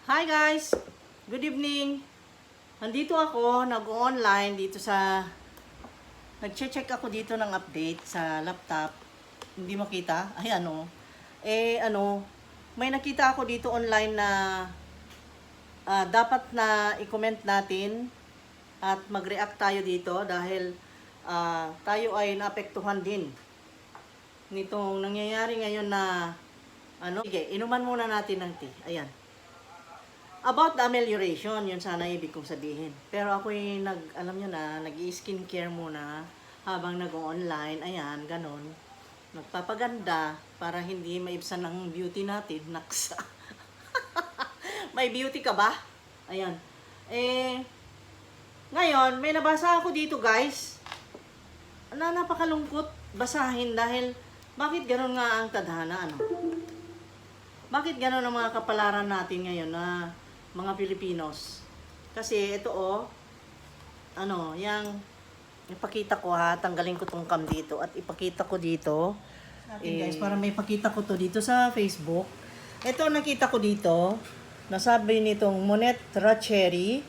Hi guys! Good evening! Nandito ako, nag-online dito sa... Nag-check ako dito ng update sa laptop. Hindi makita? Ay may nakita ako dito online na dapat na i-comment natin at mag-react tayo dito dahil tayo ay naapektuhan din nitong nangyayari ngayon na sige, inuman muna natin ng tea. Ayan. About the amelioration, yun sana ibig kong sabihin. Pero ako'y alam nyo na, nag-i-skincare muna habang nag-online. Ayan, ganun. Nagpapaganda para hindi maibsan ang beauty natin. Naksa. May beauty ka ba? Ayan. Ngayon, may nabasa ako dito guys. Napakalungkot basahin dahil bakit ganun nga ang tadhana? Bakit ganun ang mga kapalaran natin ngayon na mga Pilipinos? Kasi ito yung ipakita ko tanggalin ko tong cam dito at ipakita ko dito. Guys, para may ipakita ko to dito sa Facebook. Ito nakita ko dito, nasabi nitong Monet Racheri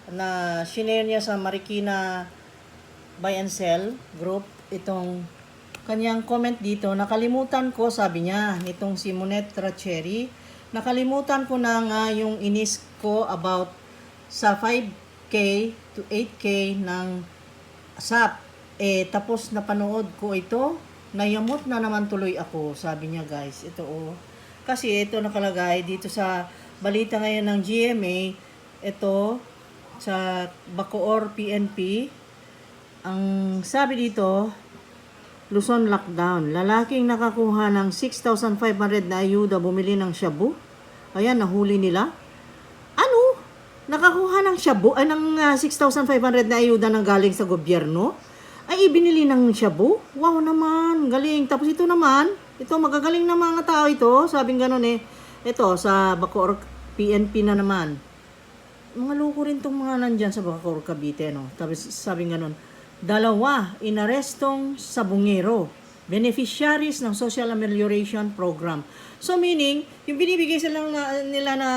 na shinare niya sa Marikina Buy and Sell group itong kanyang comment dito. Nakalimutan ko, sabi niya, nitong si Monet Racheri, nakalimutan ko na nga yung inis ko about sa 5K to 8K ng SAP. Tapos napanood ko ito, nayamot na naman tuloy ako, sabi niya guys. Ito kasi ito nakalagay dito sa balita ngayon ng GMA, ito sa Bacoor PNP, ang sabi dito, Luzon lockdown. Lalaking nakakuha ng 6,500 na ayuda bumili ng shabu. Ayan, nahuli nila. Ano? Nakakuha ng shabu? Ay, ng 6,500 na ayuda ng galing sa gobyerno? Ay, ibinili ng shabu? Wow naman, galing. Tapos ito naman, ito magagaling na mga tao ito. Sabing ganun Ito, sa Bacoor PNP na naman. Mga loko rin tong mga nandyan sa Bacoor, Cavite, no? Tapos sabing ganun. 2, inarestong sabungero, beneficiaries ng Social Amelioration Program. So meaning, yung binibigay nila na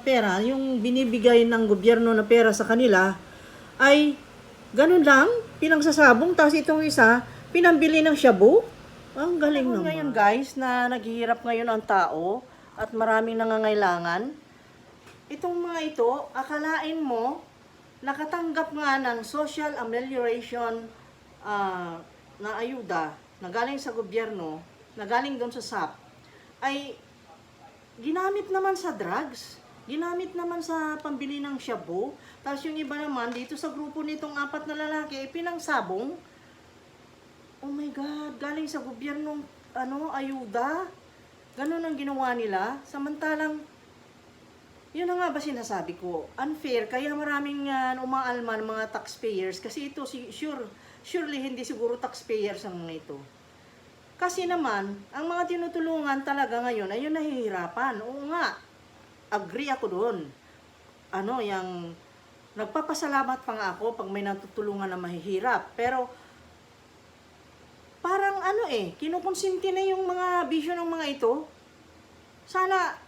pera, yung binibigay ng gobyerno na pera sa kanila, ay ganun lang, pinangsasabong, tapos itong isa, pinambili ng shabu. Ang galing naman. Ngayon guys, na naghihirap ngayon ang tao, at maraming nangangailangan, itong mga ito, akalain mo, nakatanggap nga ng social amelioration na ayuda na galing sa gobyerno, na galing doon sa SAP, ay ginamit naman sa drugs, ginamit naman sa pambili ng shabu, tapos yung iba naman dito sa grupo nitong 4 na lalaki, pinangsabong. Oh my God, galing sa gobyernong ayuda. Ganun ang ginawa nila, samantalang yun na nga ba sinasabi ko, unfair, kaya maraming umaalma ng mga taxpayers, kasi ito surely hindi siguro taxpayers ang mga ito. Kasi naman, ang mga tinutulungan talaga ngayon ay yung nahihirapan. Oo nga, agree ako doon. Yung nagpapasalamat pa nga ako pag may natutulungan na mahihirap. Pero, parang kinukonsinti na yung mga bisyo ng mga ito. Sana,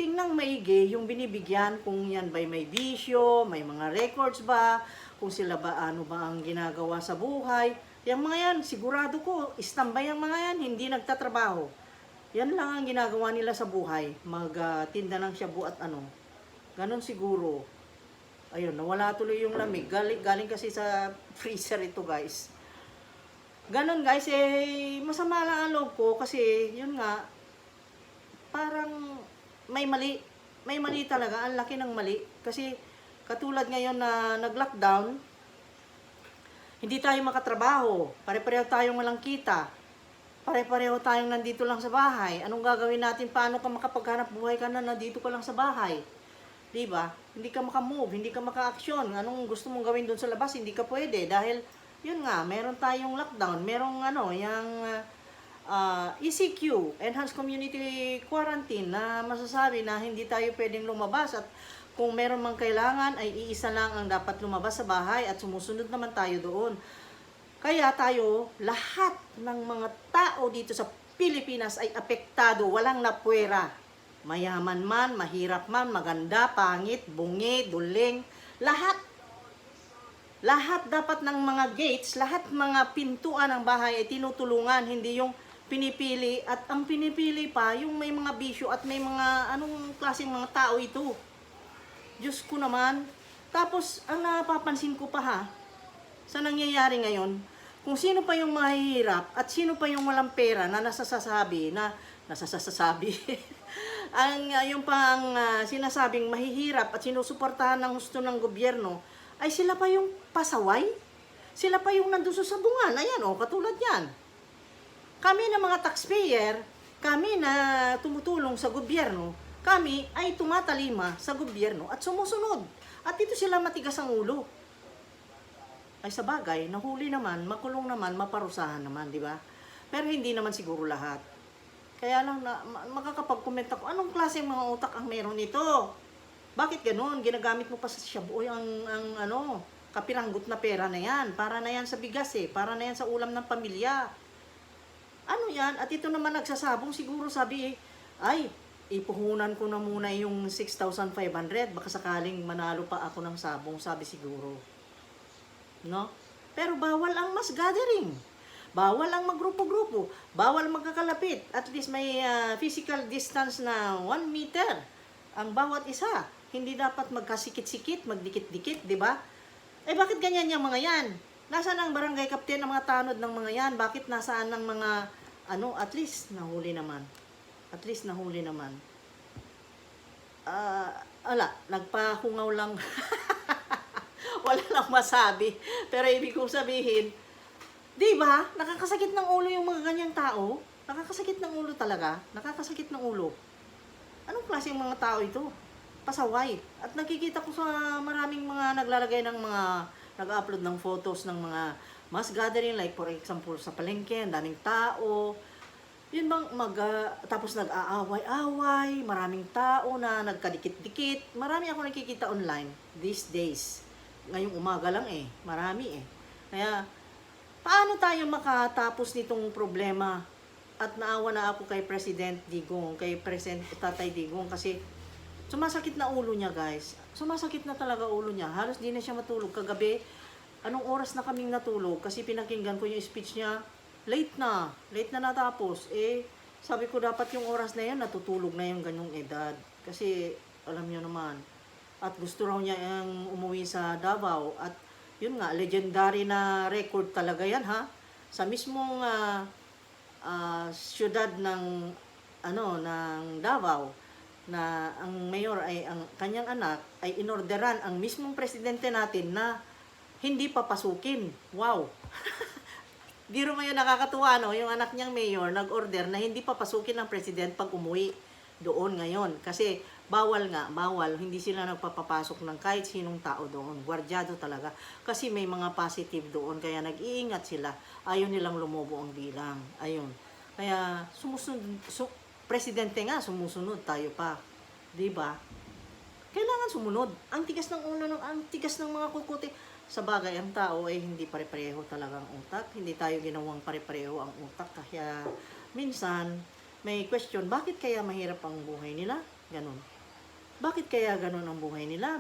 tingnan maigi yung binibigyan, kung yan ba'y may bisyo, may mga records ba, kung sila ba ba ang ginagawa sa buhay. Yung mga yan, sigurado ko, istambay ang mga yan, hindi nagtatrabaho. Yan lang ang ginagawa nila sa buhay, magtinda ng shabu at Ganon siguro. Ayun, nawala tuloy yung lamig. Galing kasi sa freezer ito guys. Ganon guys, masama lang ang loob ko kasi yun nga, parang may mali talaga, ang laki ng mali. Kasi katulad ngayon na nag-lockdown, hindi tayo makatrabaho, pare-pareho tayong walang kita, pare-pareho tayong nandito lang sa bahay. Anong gagawin natin? Paano ka makapaghanap buhay ka na nandito ka lang sa bahay? Diba? Hindi ka makamove, hindi ka maka-action. Anong gusto mong gawin doon sa labas? Hindi ka pwede dahil yun nga, meron tayong lockdown, merong ECQ, Enhanced Community Quarantine, na masasabi na hindi tayo pwedeng lumabas at kung meron mang kailangan ay iisa lang ang dapat lumabas sa bahay at sumusunod naman tayo doon. Kaya tayo, lahat ng mga tao dito sa Pilipinas ay apektado, walang napwera. Mayaman man, mahirap man, maganda, pangit, bungi, duling, lahat. Lahat dapat ng mga gates, lahat mga pintuan ng bahay ay tinutulungan, hindi yung pinipili. At ang pinipili pa, yung may mga bisyo at may mga anong klaseng mga tao ito. Diyos ko naman. Tapos, ang napapansin ko pa ha, sa nangyayari ngayon, kung sino pa yung mahihirap at sino pa yung walang pera na nasasasabi, yung pang sinasabing mahihirap at sinusuportahan ng gusto ng gobyerno, ay sila pa yung pasaway. Sila pa yung nandun sa sabungan. Ayan, katulad yan. Kami na mga taxpayer, kami na tumutulong sa gobyerno, kami ay tumatalima sa gobyerno at sumusunod. At dito sila matigas ang ulo. Ay sa bagay, nahuli naman, makulong naman, maparusahan naman, di ba? Pero hindi naman siguro lahat. Kaya lang makakapag-comment ako, anong klaseng mga utak ang meron nito? Bakit ganoon? Ginagamit mo pa sa shabu ang kapiranggot na pera na yan. Para na yan sa bigas para na yan sa ulam ng pamilya. Ano yan? At ito naman nagsasabong siguro sabi ay, ipuhunan ko na muna yung 6,500. Baka sakaling manalo pa ako ng sabong, sabi siguro. No? Pero bawal ang mass gathering. Bawal ang magrupo-grupo. Bawal magkakalapit. At least may physical distance na 1 meter ang bawat isa. Hindi dapat magkasikit-sikit, magdikit-dikit, di ba? Eh bakit ganyan yung mga yan? Nasaan ang barangay captain ng mga tanod ng mga yan? Bakit nasaan ng mga at least nahuli naman. At least nahuli naman. Nagpahungaw lang. Wala lang masabi. Pero ibig kong sabihin, di ba? Nakakasakit ng ulo yung mga ganyang tao. Nakakasakit ng ulo talaga. Nakakasakit ng ulo. Anong klaseng mga tao ito? Pasaway. At nakikita ko sa maraming mga naglalagay ng mga nag-upload ng photos ng mga mass gathering, like for example sa palengke, ang daming tao. Yun bang tapos nag-aaway-away, maraming tao na nagkadikit-dikit. Marami ako nakikita online these days. Ngayong umaga lang marami Kaya, paano tayo makatapos nitong problema? At naawa na ako kay President Digong, kay President Tatay Digong kasi sumasakit na ulo niya, guys. Sumasakit na talaga ulo niya. Halos di na siya matulog. Kagabi, anong oras na kaming natulog? Kasi pinakinggan ko yung speech niya. Late na natapos. Sabi ko dapat yung oras na yun, natutulog na yung ganyong edad. Kasi, alam niyo naman. At gusto raw niya yung umuwi sa Davao. At yun nga, legendary na record talaga yan, ha? Sa mismong syudad ng Davao, na ang mayor ay ang kanyang anak ay inorderan ang mismong presidente natin na hindi papasukin. Wow. Biro mo yun, nakakatuwa, no? Yung anak niyang mayor nag-order na hindi papasukin ng president pag umuwi doon ngayon. Kasi bawal, hindi sila nagpapapasok ng kahit sinong tao doon. Gwardyado talaga. Kasi may mga positive doon, kaya nag-iingat sila. Ayaw nilang lumubo ang bilang. Ayun. Kaya sumusunod, presidente nga, sumusunod, tayo pa. Diba? Kailangan sumunod. Ang tigas ng mga kukuti. Sa bagay, ang tao ay hindi pare-pareho talagang utak. Hindi tayo ginawang pare-pareho ang utak. Kaya minsan, may question, bakit kaya mahirap ang buhay nila? Ganon. Bakit kaya ganon ang buhay nila?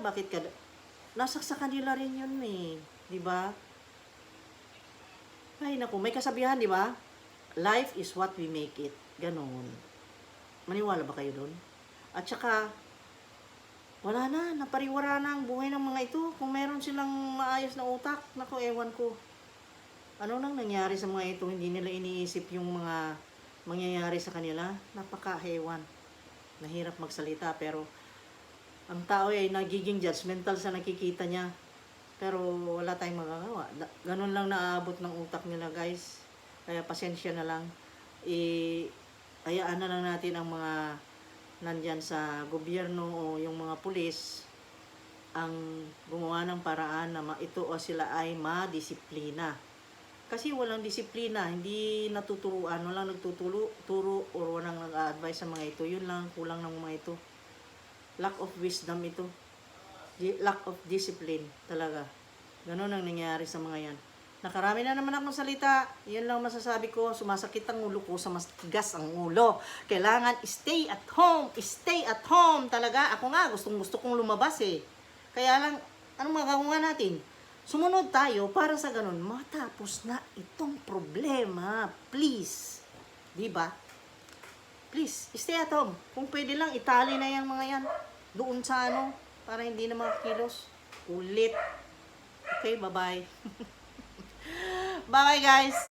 Nasa sa kanila rin yun Diba? Ay naku, may kasabihan, diba? Life is what we make it. Ganon. Maniwala ba kayo doon? At saka, wala na, napariwara na ang buhay ng mga ito. Kung meron silang maayos na utak, naku, ewan ko. Ano nang nangyari sa mga ito? Hindi nila iniisip yung mga mangyayari sa kanila. Napaka-hewan. Nahirap magsalita, pero ang tao ay nagiging judgmental sa nakikita niya. Pero wala tayong magagawa. Ganun lang naaabot ng utak nila, guys. Kaya pasensya na lang. Hayaan na lang natin ang mga nandyan sa gobyerno o yung mga pulis ang gumawa ng paraan na ito o sila ay madisiplina. Kasi walang disiplina, hindi natuturuan, walang nagtuturo o walang nag-a-advise sa mga ito. Yun lang kulang ng mga ito. Lack of wisdom ito. Lack of discipline talaga. Ganun ang nangyayari sa mga yan. Nakarami na naman akong salita. Yan lang masasabi ko. Sumasakit ang ulo ko, sa mas tigas ang ulo. Kailangan stay at home. Stay at home. Talaga, ako nga, gusto kong lumabas eh. Kaya lang, anong magagawa natin? Sumunod tayo para sa ganun, matapos na itong problema. Please. Diba? Please, stay at home. Kung pwede lang, itali na yung mga yan. Doon sa ano, para hindi na makakilos. Ulit. Okay, bye-bye. Bye-bye, guys.